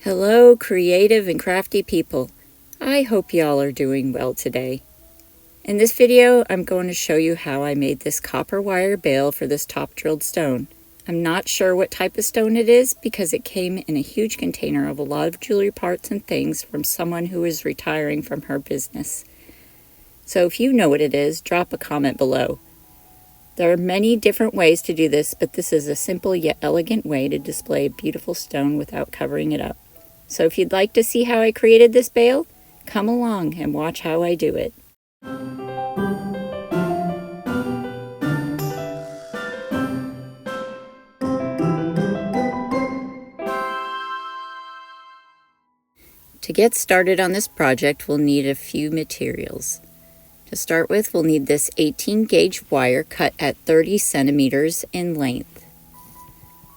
Hello, creative and crafty people. I hope y'all are doing well today. In this video, I'm going to show you how I made this copper wire bail for this top drilled stone. I'm not sure what type of stone it is because it came in a huge container of a lot of jewelry parts and things from someone who is retiring from her business. So if you know what it is, drop a comment below. There are many different ways to do this, but this is a simple yet elegant way to display a beautiful stone without covering it up. So if you'd like to see how I created this bail, come along and watch how I do it. To get started on this project, we'll need a few materials. To start with, we'll need this 18 gauge wire cut at 30 centimeters in length.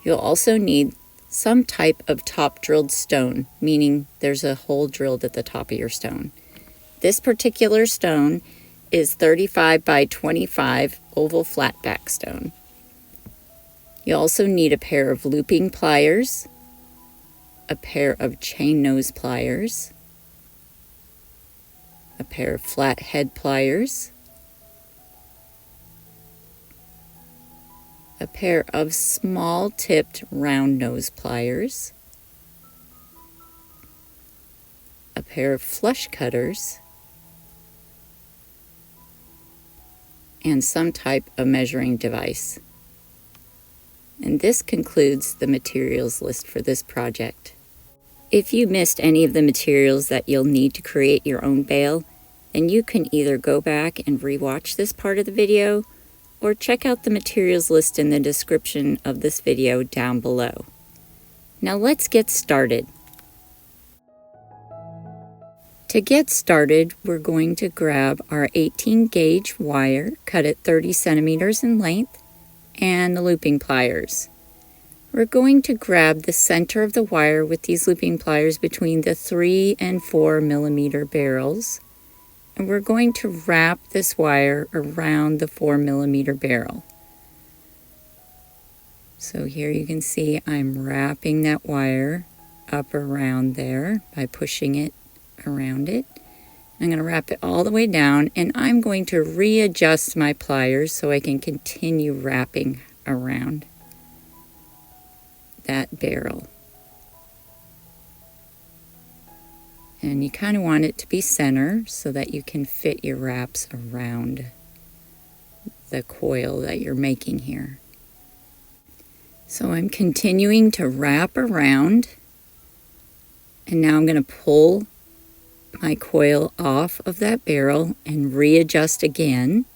You'll also need some type of top drilled stone, meaning there's a hole drilled at the top of your stone. This particular stone is 35 by 25 oval flat back stone. You also need a pair of looping pliers, a pair of chain nose pliers, a pair of flat head pliers, a pair of small tipped round nose pliers, a pair of flush cutters, and some type of measuring device. And this concludes the materials list for this project. If you missed any of the materials that you'll need to create your own bail, then you can either go back and rewatch this part of the video or check out the materials list in the description of this video down below. Now let's get started. To get started, we're going to grab our 18 gauge wire cut at 30 centimeters in length and the looping pliers. We're going to grab the center of the wire with these looping pliers between the 3 and 4 millimeter barrels, and we're going to wrap this wire around the 4 millimeter barrel. So here you can see I'm wrapping that wire up around there by pushing it around it. I'm going to wrap it all the way down, and I'm going to readjust my pliers so I can continue wrapping around that barrel. And you kind of want it to be center so that you can fit your wraps around the coil that you're making here. So I'm continuing to wrap around, and now I'm going to pull my coil off of that barrel and readjust again.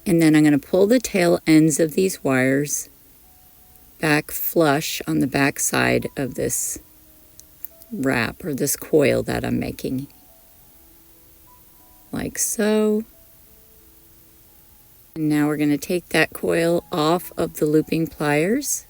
And then I'm going to pull the tail ends of these wires back flush on the back side of this wrap or this coil that I'm making, like so. And now we're going to take that coil off of the looping pliers,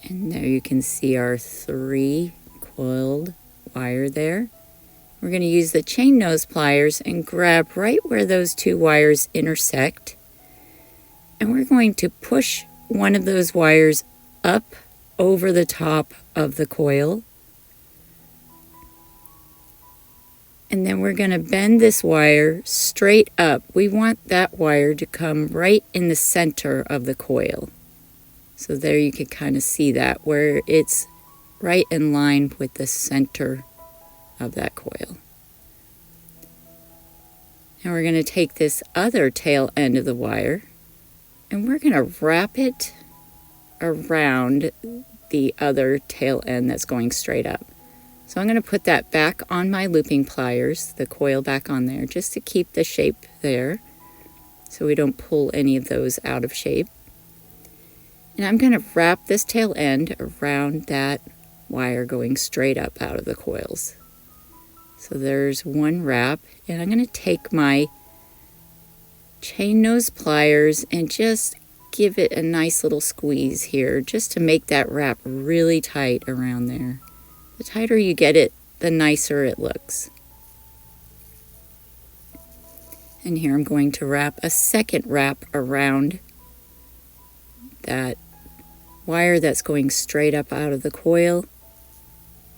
and there you can see our 3 coiled wire there. We're going to use the chain nose pliers and grab right where those 2 wires intersect, and we're going to push one of those wires up over the top of the coil. And then we're going to bend this wire straight up. We want that wire to come right in the center of the coil. So there you can kind of see that, where it's right in line with the center of that coil. Now we're going to take this other tail end of the wire, and we're going to wrap it around the other tail end that's going straight up. So I'm going to put that back on my looping pliers, the coil back on there, just to keep the shape there so we don't pull any of those out of shape. And I'm going to wrap this tail end around that wire going straight up out of the coils. So there's one wrap, and I'm going to take my chain nose pliers and just give it a nice little squeeze here just to make that wrap really tight around there. The tighter you get it, the nicer it looks. And here I'm going to wrap a second wrap around that wire that's going straight up out of the coil.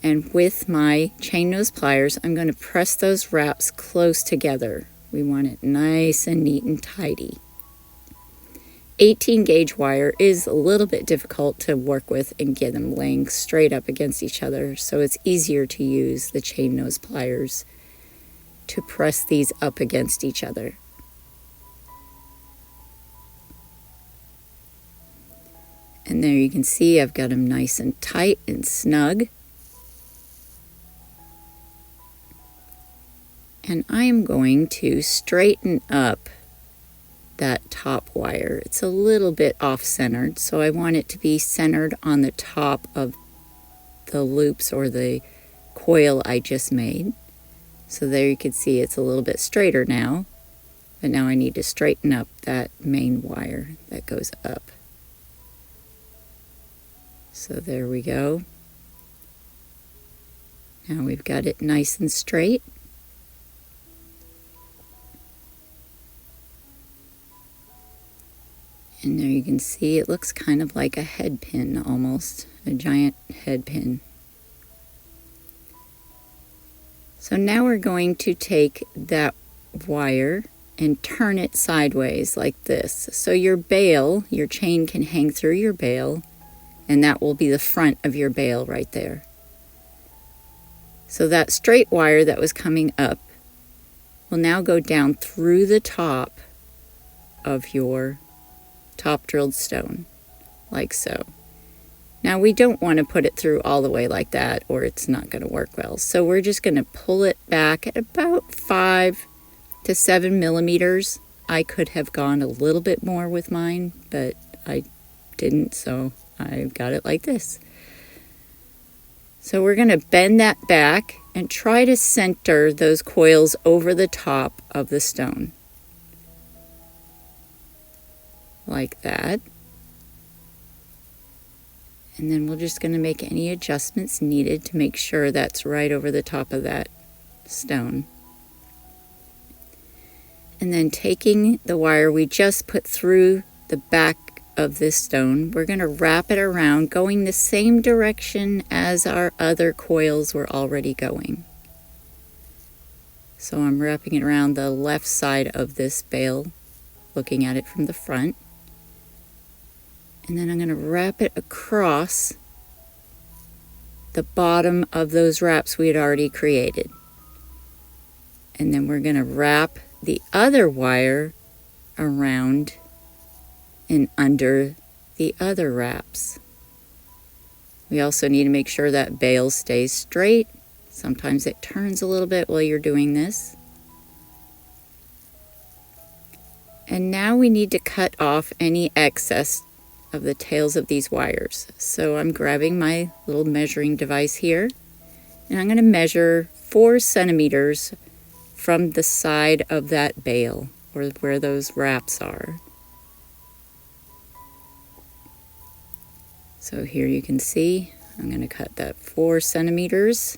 And with my chain nose pliers, I'm going to press those wraps close together. We want it nice and neat and tidy. 18 gauge wire is a little bit difficult to work with and get them laying straight up against each other, so it's easier to use the chain nose pliers to press these up against each other. And there you can see I've got them nice and tight and snug. And I am going to straighten up that top wire. It's a little bit off-centered, so I want it to be centered on the top of the loops or the coil I just made. So there you can see it's a little bit straighter now, but now I need to straighten up that main wire that goes up. So there we go. Now we've got it nice and straight. And there you can see it looks kind of like a head pin almost, a giant head pin. So now we're going to take that wire and turn it sideways like this. So your bail, your chain can hang through your bail, and that will be the front of your bail right there. So that straight wire that was coming up will now go down through the top of your top drilled stone, like so. Now we don't want to put it through all the way like that or it's not going to work well. So we're just going to pull it back at about 5 to 7 millimeters. I could have gone a little bit more with mine, but I didn't, so I've got it like this. So we're going to bend that back and try to center those coils over the top of the stone. Like that. And then we're just going to make any adjustments needed to make sure that's right over the top of that stone. And then taking the wire we just put through the back of this stone, we're going to wrap it around going the same direction as our other coils were already going. So I'm wrapping it around the left side of this bail, looking at it from the front. And then I'm going to wrap it across the bottom of those wraps we had already created. And then we're going to wrap the other wire around and under the other wraps. We also need to make sure that bail stays straight. Sometimes it turns a little bit while you're doing this. And now we need to cut off any excess of the tails of these wires. So I'm grabbing my little measuring device here, and I'm going to measure 4 centimeters from the side of that bail, or where those wraps are. So here you can see I'm going to cut that 4 centimeters.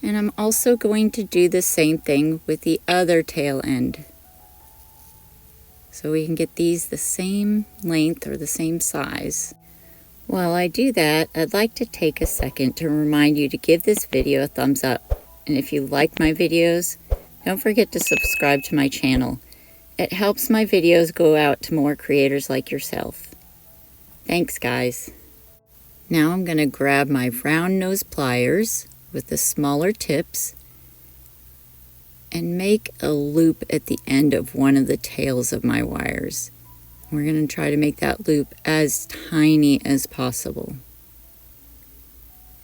And I'm also going to do the same thing with the other tail end. So we can get these the same length or the same size. While I do that, I'd like to take a second to remind you to give this video a thumbs up. And if you like my videos, don't forget to subscribe to my channel. It helps my videos go out to more creators like yourself. Thanks, guys. Now I'm going to grab my round nose pliers with the smaller tips and make a loop at the end of one of the tails of my wires. We're going to try to make that loop as tiny as possible.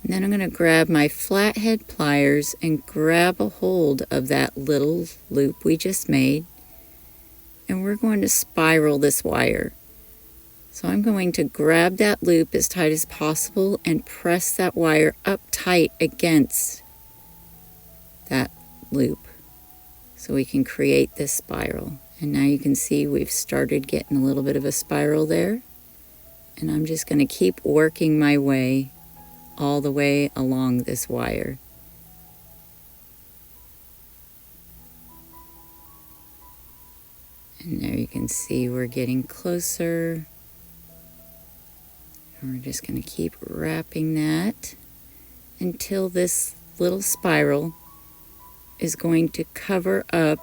And then I'm going to grab my flathead pliers and grab a hold of that little loop we just made. And we're going to spiral this wire. So I'm going to grab that loop as tight as possible and press that wire up tight against that loop so we can create this spiral. And now you can see we've started getting a little bit of a spiral there. And I'm just going to keep working my way all the way along this wire. And there you can see we're getting closer. And we're just going to keep wrapping that until this little spiral is going to cover up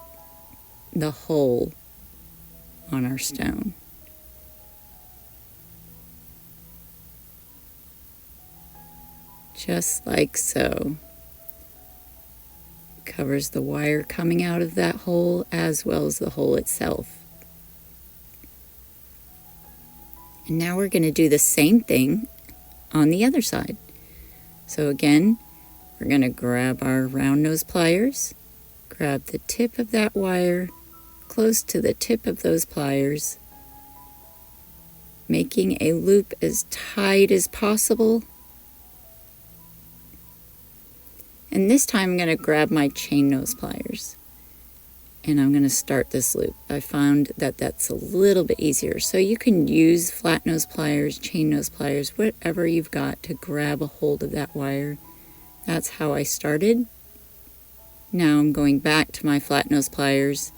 the hole on our stone. Just like so. Covers the wire coming out of that hole as well as the hole itself. And now we're going to do the same thing on the other side. So again, we're going to grab our round nose pliers, grab the tip of that wire close to the tip of those pliers, making a loop as tight as possible. And this time I'm going to grab my chain nose pliers and I'm going to start this loop. I found that that's a little bit easier. So you can use flat nose pliers, chain nose pliers, whatever you've got to grab a hold of that wire. That's how I started. Now I'm going back to my flat nose pliers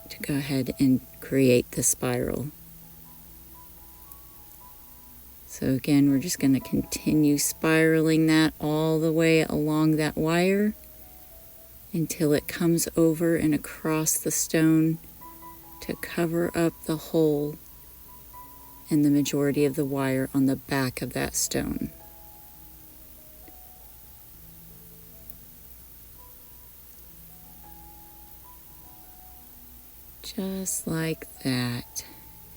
to go ahead and create the spiral. So again, we're just going to continue spiraling that all the way along that wire until it comes over and across the stone to cover up the hole and the majority of the wire on the back of that stone. Just like that.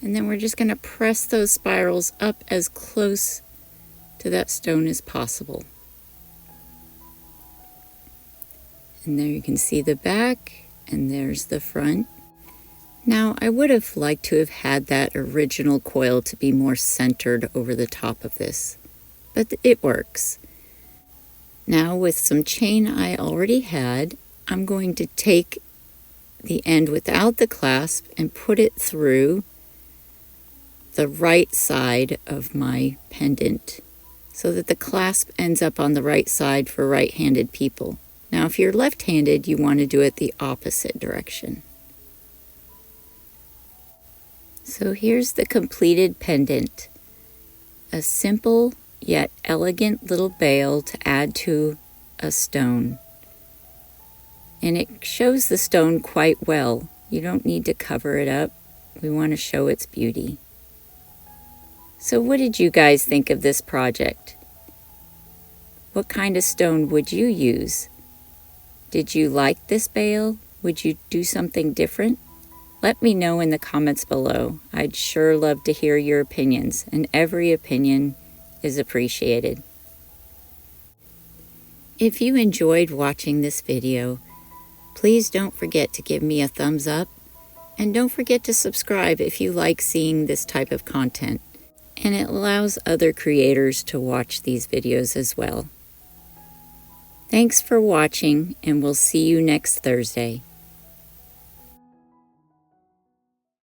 And then we're just going to press those spirals up as close to that stone as possible. And there you can see the back, and there's the front. Now, I would have liked to have had that original coil to be more centered over the top of this, but it works. Now, with some chain I already had, I'm going to take the end without the clasp and put it through the right side of my pendant so that the clasp ends up on the right side for right-handed people. Now, if you're left-handed, you want to do it the opposite direction. So here's the completed pendant. A simple yet elegant little bail to add to a stone. And it shows the stone quite well. You don't need to cover it up. We want to show its beauty. So what did you guys think of this project? What kind of stone would you use? Did you like this bail? Would you do something different? Let me know in the comments below. I'd sure love to hear your opinions, and every opinion is appreciated. If you enjoyed watching this video, please don't forget to give me a thumbs up, and don't forget to subscribe if you like seeing this type of content, and it allows other creators to watch these videos as well. Thanks for watching, and we'll see you next Thursday.